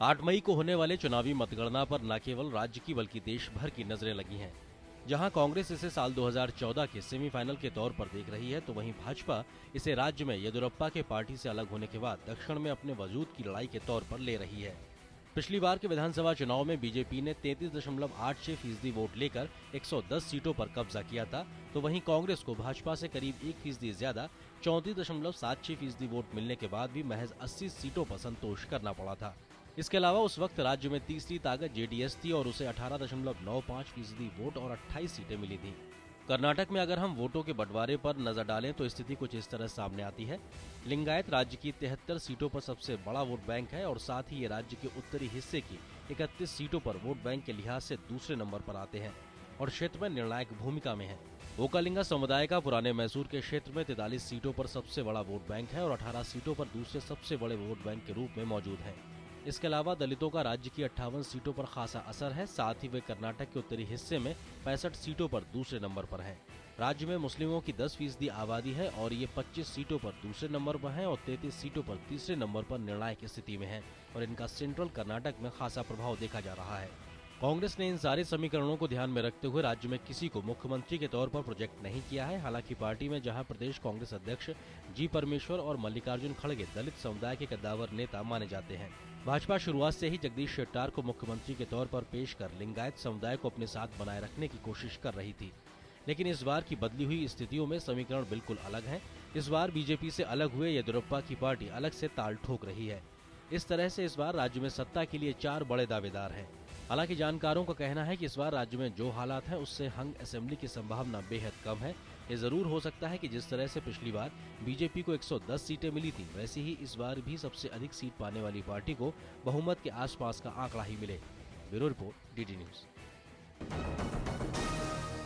8 मई को होने वाले चुनावी मतगणना पर न केवल राज्य की बल्कि देश भर की नजरें लगी हैं। जहां कांग्रेस इसे साल 2014 के सेमीफाइनल के तौर पर देख रही है, तो वहीं भाजपा इसे राज्य में येदियुरप्पा के पार्टी से अलग होने के बाद दक्षिण में अपने वजूद की लड़ाई के तौर पर ले रही है। पिछली बार के विधानसभा चुनाव में बीजेपी ने 33.86% वोट लेकर 110 सीटों पर कब्जा किया था, तो वहीं कांग्रेस को भाजपा से करीब 1% ज्यादा 34.76% वोट मिलने के बाद भी महज 80 सीटों पर संतोष करना पड़ा था। इसके अलावा उस वक्त राज्य में तीसरी ताकत जेडीएस थी और उसे 18.95% वोट और 28 सीटें मिली थी। कर्नाटक में अगर हम वोटों के बंटवारे पर नजर डालें तो स्थिति कुछ इस तरह सामने आती है। लिंगायत राज्य की 73 सीटों पर सबसे बड़ा वोट बैंक है और साथ ही ये राज्य के उत्तरी हिस्से की 31 सीटों पर वोट बैंक के लिहाज से दूसरे नंबर पर आते हैं और क्षेत्र में निर्णायक भूमिका में है। ओकालिंगा समुदाय का पुराने मैसूर के क्षेत्र में 43 सीटों पर सबसे बड़ा वोट बैंक है और 18 सीटों पर दूसरे सबसे बड़े वोट बैंक के रूप में मौजूद है। इसके अलावा दलितों का राज्य की 58 सीटों पर खासा असर है। साथ ही वे कर्नाटक के उत्तरी हिस्से में 65 सीटों पर दूसरे नंबर पर हैं। राज्य में मुस्लिमों की 10% आबादी है और ये 25 सीटों पर दूसरे नंबर पर हैं और 33 सीटों पर तीसरे नंबर पर निर्णायक स्थिति में हैं और इनका सेंट्रल कर्नाटक में खासा प्रभाव देखा जा रहा है। कांग्रेस ने इन सारे समीकरणों को ध्यान में रखते हुए राज्य में किसी को मुख्यमंत्री के तौर पर प्रोजेक्ट नहीं किया है। हालांकि पार्टी में जहां प्रदेश कांग्रेस अध्यक्ष जी परमेश्वर और मल्लिकार्जुन खड़गे दलित समुदाय के कद्दावर नेता माने जाते हैं, भाजपा शुरुआत से ही जगदीश शेट्टार को मुख्यमंत्री के तौर पर पेश कर लिंगायत समुदाय को अपने साथ बनाए रखने की कोशिश कर रही थी। लेकिन इस बार की बदली हुई स्थितियों में समीकरण बिल्कुल अलग है। इस बार बीजेपी से अलग हुए येदियुरप्पा की पार्टी अलग से ताल ठोक रही है। इस तरह से इस बार राज्य में सत्ता के लिए 4 बड़े दावेदार हैं। हालांकि जानकारों का कहना है कि इस बार राज्य में जो हालात हैं उससे हंग असेंबली की संभावना बेहद कम है। ये जरूर हो सकता है कि जिस तरह से पिछली बार बीजेपी को 110 सीटें मिली थी, वैसे ही इस बार भी सबसे अधिक सीट पाने वाली पार्टी को बहुमत के आसपास का आंकड़ा ही मिले। Bureau report, DD news.